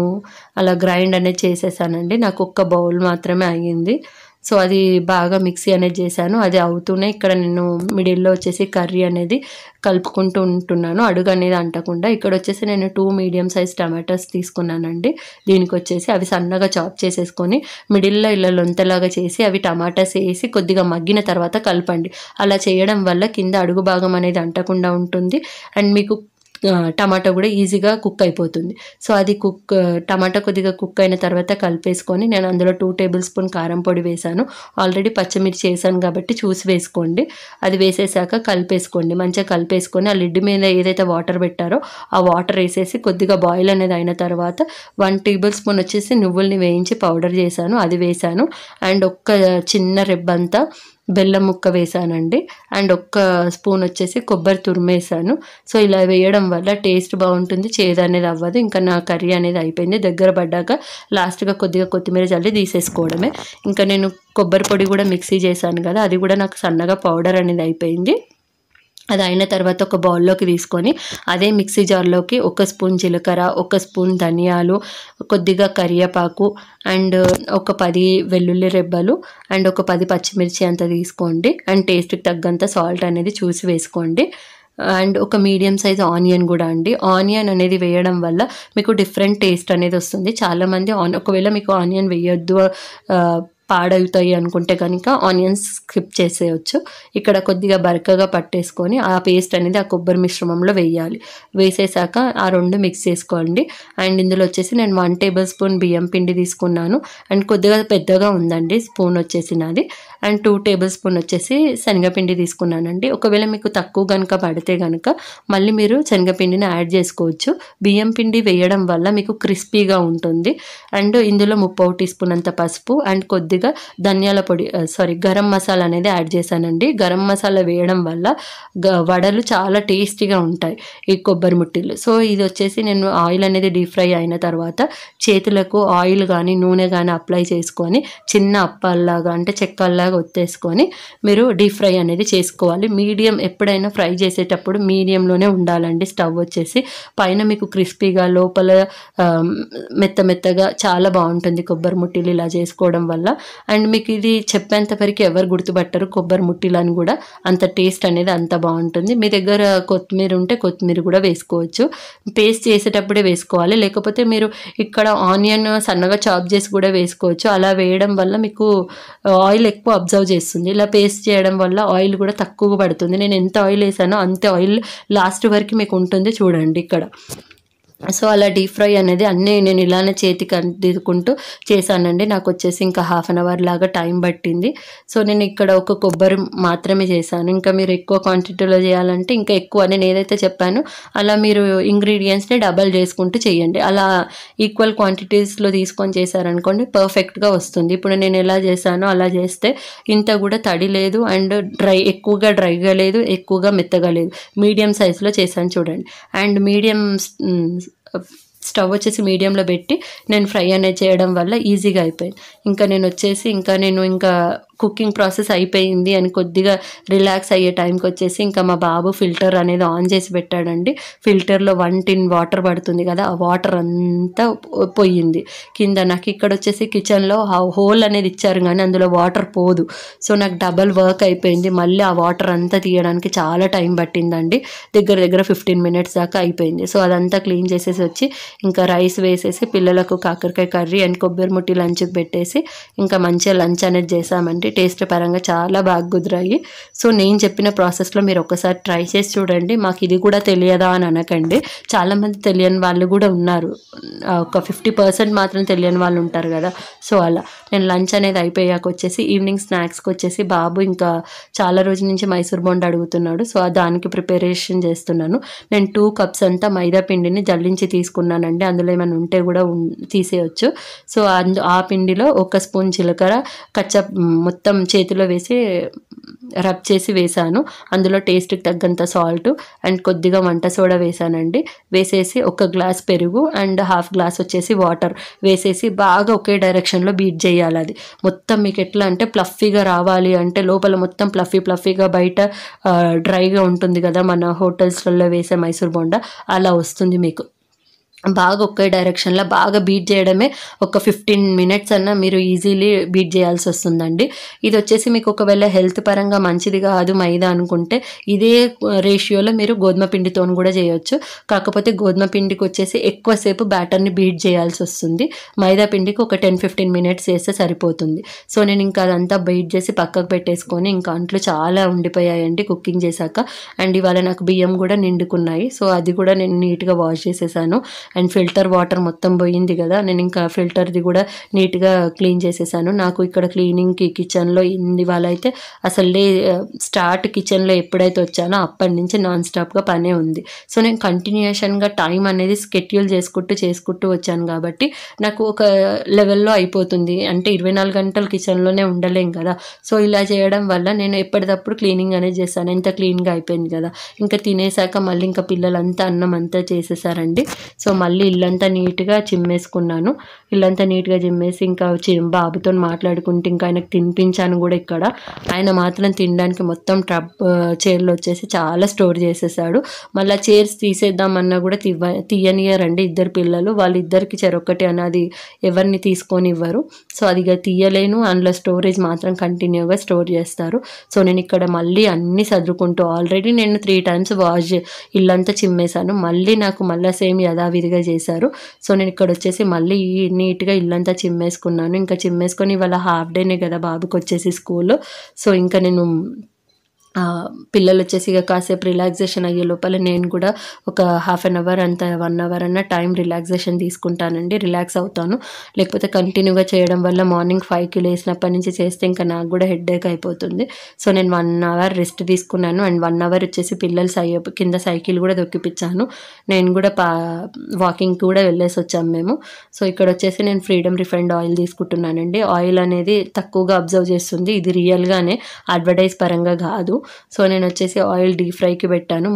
అలా గ్రైండ్ అనేది చేసేసానండి. నాకు ఒక్క బౌల్ మాత్రమే అయ్యింది. సో అది బాగా మిక్సీ అనేది చేశాను. అది అవుతూనే ఇక్కడ నేను మిడిల్లో వచ్చేసి కర్రీ అనేది కలుపుకుంటూ ఉంటున్నాను, అడుగు అనేది అంటకుండా. ఇక్కడ వచ్చేసి నేను 2 మీడియం సైజ్ టమాటోస్ తీసుకున్నానండి. దీనికి వచ్చేసి అవి సన్నగా చాప్ చేసేసుకొని మిడిల్లో ఇలా లొంతలాగా చేసి అవి టమాటాస్ వేసి కొద్దిగా మగ్గిన తర్వాత కలపండి. అలా చేయడం వల్ల కింద అడుగు భాగం అనేది అంటకుండా ఉంటుంది అండ్ మీకు టమాటా కూడా ఈజీగా కుక్ అయిపోతుంది. సో అది టమాటా కొద్దిగా కుక్ అయిన తర్వాత కలిపేసుకొని నేను అందులో 2 టేబుల్ స్పూన్ కారం పొడి వేసాను. ఆల్రెడీ పచ్చిమిర్చి వేసాను కాబట్టి చూసి వేసుకోండి. అది వేసేసాక కలిపేసుకోండి, మంచిగా కలిపేసుకొని ఆ లిడ్ మీద ఏదైతే వాటర్ పెట్టారో ఆ వాటర్ వేసేసి కొద్దిగా బాయిల్ అనేది అయిన తర్వాత 1 టేబుల్ స్పూన్ వచ్చేసి నువ్వుల్ని వేయించి పౌడర్ చేశాను, అది వేసాను. అండ్ ఒక్క చిన్న రెబ్బంతా బెల్లం ముక్క వేసానండి. అండ్ 1 స్పూన్ వచ్చేసి కొబ్బరి తురిమేసాను. సో ఇలా వేయడం వల్ల టేస్ట్ బాగుంటుంది, చేదు అనేది అవ్వదు. ఇంకా నా కర్రీ అనేది అయిపోయింది. దగ్గర పడ్డాక లాస్ట్గా కొద్దిగా కొత్తిమీర జల్లి తీసేసుకోవడమే. ఇంకా నేను కొబ్బరి పొడి కూడా మిక్సీ చేశాను కదా, అది కూడా నాకు సన్నగా పౌడర్ అనేది అయిపోయింది. అది అయిన తర్వాత ఒక బౌల్లోకి తీసుకొని అదే మిక్సీ జార్లోకి 1 స్పూన్ జీలకర్ర, 1 స్పూన్ ధనియాలు, కొద్దిగా కరివేపాకు అండ్ ఒక 10 వెల్లుల్లి రెబ్బలు అండ్ ఒక 10 పచ్చిమిర్చి అంత తీసుకోండి. అండ్ టేస్ట్కి తగ్గంత సాల్ట్ అనేది చూసి వేసుకోండి. అండ్ ఒక మీడియం సైజ్ ఆనియన్ కూడా అండి. ఆనియన్ అనేది వేయడం వల్ల మీకు డిఫరెంట్ టేస్ట్ అనేది వస్తుంది. చాలామంది ఒకవేళ మీకు ఆనియన్ వేయొద్దు పాడవుతాయి అనుకుంటే కనుక ఆనియన్స్ స్కిప్ చేసేయచ్చు. ఇక్కడ కొద్దిగా బరకగా పట్టేసుకొని ఆ పేస్ట్ అనేది ఆ కొబ్బరి మిశ్రమంలో వేయాలి. వేసేసాక ఆ 2 మిక్స్ చేసుకోండి. అండ్ ఇందులో వచ్చేసి నేను 1 టేబుల్ స్పూన్ బియ్యం పిండి తీసుకున్నాను. అండ్ కొద్దిగా పెద్దగా ఉందండి స్పూన్ వచ్చేసి నాది. అండ్ 2 టేబుల్ స్పూన్ వచ్చేసి శనగపిండి తీసుకున్నానండి. ఒకవేళ మీకు తక్కువ కనుక పడితే కనుక మళ్ళీ మీరు శనగపిండిని యాడ్ చేసుకోవచ్చు. బియ్యం పిండి వేయడం వల్ల మీకు క్రిస్పీగా ఉంటుంది. అండ్ ఇందులో 3/4 టీ స్పూన్ అంత పసుపు అండ్ కొద్దిగా ధనియాల పొడి గరం మసాలా అనేది యాడ్ చేశానండి. గరం మసాలా వేయడం వల్ల వడలు చాలా టేస్టీగా ఉంటాయి ఈ కొబ్బరి ముట్టిలు. సో ఇది వచ్చేసి నేను ఆయిల్ అనేది డీప్ ఫ్రై అయిన తర్వాత చేతులకు ఆయిల్ కానీ నూనె కానీ అప్లై చేసుకొని చిన్న అప్పాల్లాగా అంటే చెక్కల్లాగా ఒత్తేసుకొని మీరు డీప్ ఫ్రై అనేది చేసుకోవాలి. మీడియం ఎప్పుడైనా ఫ్రై చేసేటప్పుడు మీడియంలోనే ఉండాలండి. స్టవ్ వచ్చేసి పైన మీకు క్రిస్పీగా లోపల మెత్తగా చాలా బాగుంటుంది కొబ్బరి ముట్టిలు ఇలా చేసుకోవడం వల్ల. అండ్ మీకు ఇది చెప్పేంత వరకు ఎవరు గుర్తుపట్టరు కొబ్బరి ముట్టిలు అని కూడా. అంత టేస్ట్ అనేది అంత బాగుంటుంది. మీ దగ్గర కొత్తిమీర ఉంటే కొత్తిమీర కూడా వేసుకోవచ్చు. పేస్ట్ చేసేటప్పుడే వేసుకోవాలి. లేకపోతే మీరు ఇక్కడ ఆనియన్ సన్నగా చాప్ చేసి కూడా వేసుకోవచ్చు. అలా వేయడం వల్ల మీకు ఆయిల్ ఎక్కువ అబ్జర్వ్ చేస్తుంది. ఇలా పేస్ట్ చేయడం వల్ల ఆయిల్ కూడా తక్కువ పడుతుంది. నేను ఎంత ఆయిల్ వేసానో అంతే ఆయిల్ లాస్ట్ వరకు మీకు ఉంటుంది చూడండి ఇక్కడ. సో అలా డీప్ ఫ్రై అనేది అన్నీ నేను ఇలానే చేతికి అందికుంటూ చేశానండి. నాకు వచ్చేసి ఇంకా 1/2 అవర్ లాగా టైం పట్టింది. సో నేను ఇక్కడ ఒక కొబ్బరి మాత్రమే చేశాను. ఇంకా మీరు ఎక్కువ క్వాంటిటీలో చేయాలంటే ఇంకా ఎక్కువ నేను ఏదైతే చెప్పానో అలా మీరు ఇంగ్రీడియంట్స్ని డబల్ చేసుకుంటూ చేయండి. అలా ఈక్వల్ క్వాంటిటీస్లో తీసుకొని చేశారనుకోండి పర్ఫెక్ట్గా వస్తుంది. ఇప్పుడు నేను ఎలా చేశానో అలా చేస్తే ఇంత కూడా తడి లేదు అండ్ ఎక్కువగా డ్రైగా లేదు, ఎక్కువగా మెత్తగా లేదు. మీడియం సైజులో చేశాను చూడండి. అండ్ స్టవ్ వచ్చేసి మీడియంలో పెట్టి నేను ఫ్రై అనేది చేయడం వల్ల ఈజీగా అయిపోయింది. ఇంకా నేను కుకింగ్ ప్రాసెస్ అయిపోయింది అని కొద్దిగా రిలాక్స్ అయ్యే టైంకి వచ్చేసి ఇంకా మా బాబు ఫిల్టర్ అనేది ఆన్ చేసి పెట్టాడండి. ఫిల్టర్లో 1 టిన్ వాటర్ పడుతుంది కదా, ఆ వాటర్ అంతా పోయింది కింద. నాకు ఇక్కడ వచ్చేసి కిచెన్లో హోల్ అనేది ఇచ్చారు కానీ అందులో వాటర్ పోదు. సో నాకు డబల్ వర్క్ అయిపోయింది. మళ్ళీ ఆ వాటర్ అంతా తీయడానికి చాలా టైం పట్టిందండి. దగ్గర 15 మినిట్స్ దాకా అయిపోయింది. సో అదంతా క్లీన్ చేసేసి వచ్చి ఇంకా రైస్ వేసేసి పిల్లలకు కాకరకాయ కర్రీ అండ్ కొబ్బరి ముట్టి లంచ్కి పెట్టేసి ఇంకా మంచిగా లంచ్ అనేది చేసామండి. టేస్ట్ పరంగా చాలా బాగా కుదిరాయి. సో నేను చెప్పిన ప్రాసెస్లో మీరు ఒకసారి ట్రై చేసి చూడండి. మాకు ఇది కూడా తెలియదా అని అనకండి. చాలామంది తెలియని వాళ్ళు కూడా ఉన్నారు. ఒక 50% మాత్రం తెలియని వాళ్ళు ఉంటారు కదా. సో అలా నేను లంచ్ అనేది అయిపోయాక వచ్చేసి ఈవినింగ్ స్నాక్స్కి వచ్చేసి బాబు ఇంకా చాలా రోజుల నుంచి మైసూర్ బోండా అడుగుతున్నాడు. సో దానికి ప్రిపరేషన్ చేస్తున్నాను. నేను 2 కప్స్ అంతా మైదా పిండిని జల్లించి తీసుకున్నానండి. అందులో ఏమైనా ఉంటే కూడా తీసేయచ్చు. సో ఆ పిండిలో 1 స్పూన్ జీలకర్ర మొత్తం చేతిలో వేసి రబ్ చేసి వేసాను. అందులో టేస్ట్కి తగ్గంత సాల్ట్ అండ్ కొద్దిగా వంట సోడా వేసానండి. వేసేసి 1 గ్లాస్ పెరుగు అండ్ 1/2 గ్లాస్ వచ్చేసి వాటర్ వేసేసి బాగా ఒకే డైరెక్షన్లో బీట్ చేయాలి. అది మొత్తం మీకు ఎట్లా అంటే ప్లఫీగా రావాలి అంటే లోపల మొత్తం ప్లఫీగా బయట డ్రైగా ఉంటుంది కదా మన హోటల్స్లలో వేసే మైసూర్ బోండా, అలా వస్తుంది మీకు. బాగా ఒకే డైరెక్షన్లో బాగా బీట్ చేయడమే ఒక 15 మినిట్స్ అన్నా మీరు ఈజీలీ బీట్ చేయాల్సి వస్తుందండి. ఇది వచ్చేసి మీకు ఒకవేళ హెల్త్ పరంగా మంచిది కాదు మైదా అనుకుంటే ఇదే రేషియోలో మీరు గోధుమ పిండితో కూడా చేయొచ్చు. కాకపోతే గోధుమ పిండికి వచ్చేసి ఎక్కువసేపు బ్యాటర్ని బీట్ చేయాల్సి వస్తుంది. మైదా పిండికి ఒక 10-15 మినిట్స్ చేస్తే సరిపోతుంది. సో నేను ఇంకా అదంతా బీట్ చేసి పక్కకు పెట్టేసుకొని ఇంకా అంట్లు చాలా ఉండిపోయాయండి కుకింగ్ చేశాక. అండ్ ఇవాళ నాకు బియ్యం కూడా నిండుకున్నాయి. సో అది కూడా నేను నీట్గా వాష్ చేసేసాను. అండ్ ఫిల్టర్ వాటర్ మొత్తం పోయింది కదా, నేను ఇంకా ఫిల్టర్ది కూడా నీట్గా క్లీన్ చేసేసాను. నాకు ఇక్కడ క్లీనింగ్కి కిచెన్లో ఇవాళ అయితే అసలు స్టార్ట్ కిచెన్లో ఎప్పుడైతే వచ్చానో అప్పటి నుంచి నాన్ స్టాప్గా పనే ఉంది. సో నేను కంటిన్యూషన్గా టైం అనేది స్కెడ్యూల్ చేసుకుంటూ వచ్చాను కాబట్టి నాకు ఒక లెవెల్లో అయిపోతుంది. అంటే 24 గంటలు కిచెన్లోనే ఉండలేం కదా. సో ఇలా చేయడం వల్ల నేను ఎప్పటికప్పుడు క్లీనింగ్ అనేది చేస్తాను. ఎంత క్లీన్గా అయిపోయింది కదా. ఇంకా తినేసాక మళ్ళీ ఇంకా పిల్లలంతా అన్నం అంతా చేసేసారండి. సో మళ్ళీ ఇల్లంతా నీట్గా చిమ్మేసుకున్నాను. ఇల్లంతా నీట్గా చిమ్మేసి ఇంకా బాబుతో మాట్లాడుకుంటూ ఇంకా ఆయనకు తినిపించాను కూడా. ఇక్కడ ఆయన మాత్రం తినడానికి మొత్తం చైర్లు వచ్చేసి చాలా స్టోర్ చేసేసాడు. మళ్ళీ చైర్స్ తీసేద్దామన్నా కూడా తీయనియరండి. 2 పిల్లలు, వాళ్ళిద్దరికి చెరొక్కటి అన్నది ఎవరిని తీసుకొని ఇవ్వరు. సో అది తీయలేను. అందులో స్టోరేజ్ మాత్రం కంటిన్యూగా స్టోర్ చేస్తారు. సో నేను ఇక్కడ మళ్ళీ అన్నీ సదురుకుంటూ ఆల్రెడీ నేను 3 టైమ్స్ ఇల్లంతా చిమ్మేశాను. మళ్ళీ సేమ్ యథావిధిగా ఇదిగా చేశారు. సో నేను ఇక్కడ వచ్చేసి మళ్ళీ నీట్గా ఇల్లంతా చిమ్మేసుకున్నాను. ఇంకా చిమ్మేసుకొని ఇవాళ హాఫ్ డేనే కదా బాబుకి వచ్చేసి స్కూల్. సో ఇంకా నేను పిల్లలు వచ్చేసి ఇక కాసేపు రిలాక్సేషన్ అయ్యే లోపల నేను కూడా ఒక హాఫ్ అన్ అవర్ అంత 1 అవర్ అన్న టైం రిలాక్సేషన్ తీసుకుంటానండి. రిలాక్స్ అవుతాను. లేకపోతే కంటిన్యూగా చేయడం వల్ల మార్నింగ్ 5కి లేసినప్పటి నుంచి చేస్తే ఇంకా నాకు కూడా హెడ్ఏక్ అయిపోతుంది. సో నేను 1 అవర్ రెస్ట్ తీసుకున్నాను. అండ్ 1 అవర్ వచ్చేసి పిల్లలు కింద సైకిల్ కూడా దొక్కిపించాను. నేను కూడా వాకింగ్ కూడా వెళ్ళేసి వచ్చాము మేము. సో ఇక్కడ వచ్చేసి నేను ఫ్రీడమ్ రిఫైండ్ ఆయిల్ తీసుకుంటున్నానండి. ఆయిల్ అనేది తక్కువగా అబ్జర్వ్ చేస్తుంది. ఇది రియల్గానే అడ్వర్టైజ్ పరంగా కాదు. సో నేను వచ్చేసి ఆయిల్ డీప్ ఫ్రైకి పెట్టాను.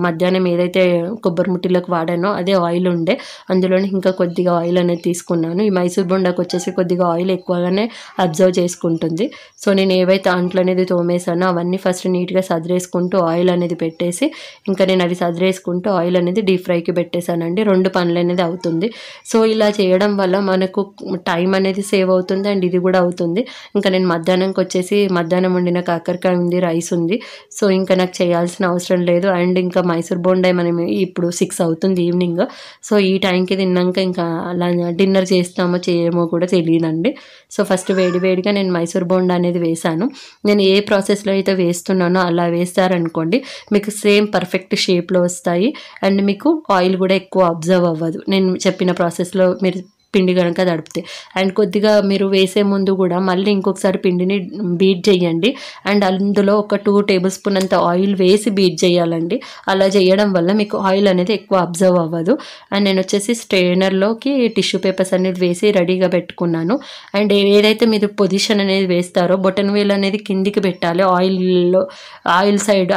మధ్యాహ్నం ఏదైతే కొబ్బరి ముట్టిలోకి వాడానో అదే ఆయిల్ ఉండే, అందులోనే ఇంకా కొద్దిగా ఆయిల్ అనేది తీసుకున్నాను. ఈ మైసూర్ బొండాకు వచ్చేసి కొద్దిగా ఆయిల్ ఎక్కువగానే అబ్జర్వ్ చేసుకుంటుంది. సో నేను ఏవైతే అంట్లు అనేది తోమేసానో అవన్నీ ఫస్ట్ నీట్గా సదిరేసుకుంటూ ఆయిల్ అనేది పెట్టేసి ఇంకా నేను అది సదిరేసుకుంటూ ఆయిల్ అనేది డీప్ ఫ్రైకి పెట్టేశానండి. 2 పనులు అనేది అవుతుంది. సో ఇలా చేయడం వల్ల మనకు టైం అనేది సేవ్ అవుతుంది అండ్ ఇది కూడా అవుతుంది. ఇంకా నేను మధ్యాహ్నం వండిన కాకరకాయ ఉంది, రైస్ ఉంది. సో ఇంకా నాకు చేయాల్సిన అవసరం లేదు. అండ్ ఇంకా మైసూర్ బోండా మనం ఇప్పుడు 6 అవుతుంది ఈవినింగ్. సో ఈ టైంకి తిన్నాక ఇంకా అలా డిన్నర్ చేస్తామో చేయమో కూడా తెలియదండి. సో ఫస్ట్ వేడివేడిగా నేను మైసూర్ బోండా అనేది వేసాను. నేను ఏ ప్రాసెస్లో అయితే వేస్తున్నానో అలా వేస్తారనుకోండి మీకు సేమ్ పర్ఫెక్ట్ షేప్లో వస్తాయి అండ్ మీకు ఆయిల్ కూడా ఎక్కువ అబ్జర్వ్ అవ్వదు నేను చెప్పిన ప్రాసెస్లో మీరు పిండి కనుక తడిపితే. అండ్ కొద్దిగా మీరు వేసే ముందు కూడా మళ్ళీ ఇంకొకసారి పిండిని బీట్ చేయండి. అండ్ అందులో ఒక 2 టేబుల్ స్పూన్ అంత ఆయిల్ వేసి బీట్ చేయాలండి. అలా చేయడం వల్ల మీకు ఆయిల్ అనేది ఎక్కువ అబ్జర్వ్ అవ్వదు. అండ్ నేను వచ్చేసి స్ట్రెయినర్లోకి టిష్యూ పేపర్స్ అనేది వేసి రెడీగా పెట్టుకున్నాను. అండ్ ఏదైతే మీరు పొజిషన్ అనేది వేస్తారో బొటన్ వేల్ అనేది కిందికి పెట్టాలి.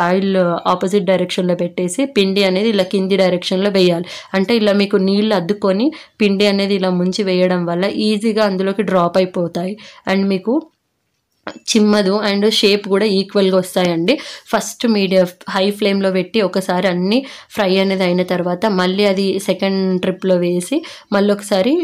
ఆయిల్ ఆపోజిట్ డైరెక్షన్లో పెట్టేసి పిండి అనేది ఇలా కింది డైరెక్షన్లో వేయాలి. అంటే ఇలా మీకు నీళ్ళు అద్దుకొని పిండి అనేది ఇలా ముంచి వేయడం వల్ల ఈజీగా అందులోకి డ్రాప్ అయిపోతాయి అండ్ మీకు చిమ్మదు అండ్ షేప్ కూడా ఈక్వల్గా వస్తాయండి. ఫస్ట్ హై ఫ్లేమ్లో పెట్టి ఒకసారి అన్నీ ఫ్రై అనేది అయిన తర్వాత మళ్ళీ అది సెకండ్ ట్రిప్లో వేసి మళ్ళీ ఒకసారి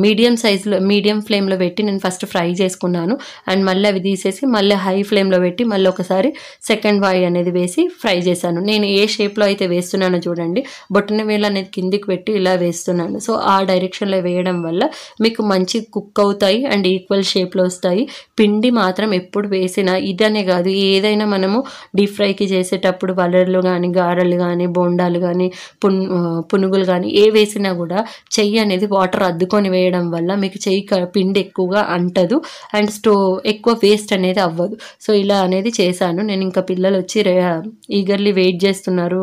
మీడియం ఫ్లేమ్లో పెట్టి నేను ఫస్ట్ ఫ్రై చేసుకున్నాను. అండ్ మళ్ళీ అవి తీసేసి మళ్ళీ హై ఫ్లేమ్లో పెట్టి మళ్ళీ ఒకసారి సెకండ్ వాయి అనేది వేసి ఫ్రై చేశాను. నేను ఏ షేప్లో అయితే వేస్తున్నానో చూడండి, బొట్టన వేలు అనేది కిందికి పెట్టి ఇలా వేస్తున్నాను. సో ఆ డైరెక్షన్లో వేయడం వల్ల మీకు మంచి కుక్ అవుతాయి అండ్ ఈక్వల్ షేప్లో వస్తాయి. పిండి మాత్రం ఎప్పుడు వేసినా ఇదనే కాదు, ఏదైనా మనము డీప్ ఫ్రైకి చేసేటప్పుడు వలర్లు కానీ గారెలు కానీ బోండాలు కానీ పునుగులు కానీ ఏ వేసినా కూడా చెయ్యి అనేది వాటర్ అద్దుకొని వేయడం వల్ల మీకు పిండి ఎక్కువగా అంటదు అండ్ ఎక్కువ వేస్ట్ అనేది అవ్వదు. సో ఇలా అనేది చేశాను నేను. ఇంకా పిల్లలు వచ్చి ఈగర్లీ వెయిట్ చేస్తున్నారు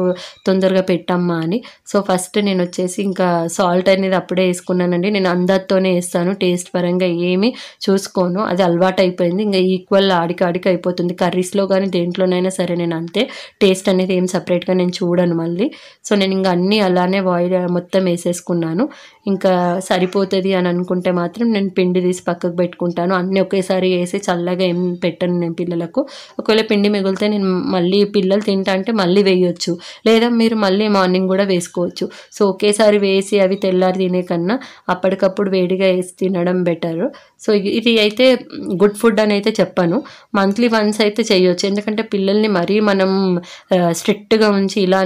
తొందరగా పెట్టమ్మా అని. సో ఫస్ట్ నేను వచ్చేసి ఇంకా సాల్ట్ అనేది అప్పుడే వేసుకున్నానండి. నేను అందరితోనే వేస్తాను, టేస్ట్ పరంగా ఏమి చూసుకోను, అది అలవాటు అయిపోయింది. ఇంకా ఈక్వల్ ఆడికి అయిపోతుంది. కర్రీస్లో కానీ దేంట్లోనైనా సరే నేను అంతే, టేస్ట్ అనేది ఏం సపరేట్గా నేను చూడను మళ్ళీ. సో నేను ఇంకా అన్నీ అలానే మొత్తం వేసేసుకున్నాను. ఇంకా సరిపోతుంది అని అనుకుంటే మాత్రం నేను పిండి తీసి పక్కకు పెట్టుకుంటాను. అన్నీ ఒకేసారి వేసి చల్లగా ఏం పెట్టను నేను పిల్లలకు. ఒకవేళ పిండి మిగిలితే నేను మళ్ళీ పిల్లలు తింటా అంటే మళ్ళీ వేయొచ్చు, లేదా మీరు మళ్ళీ మార్నింగ్ కూడా వేసుకోవచ్చు. సో ఒకేసారి వేసి అవి తెల్లారి తినే కన్నా అప్పటికప్పుడు వేడిగా వేసి తినడం బెటర్. సో ఇది అయితే గుడ్ ఫుడ్ అని అయితే చెప్పను, మంత్లీ వన్స్ అయితే చేయొచ్చు. ఎందుకంటే పిల్లల్ని మరీ మనం స్ట్రిక్ట్గా ఉంచి ఇలా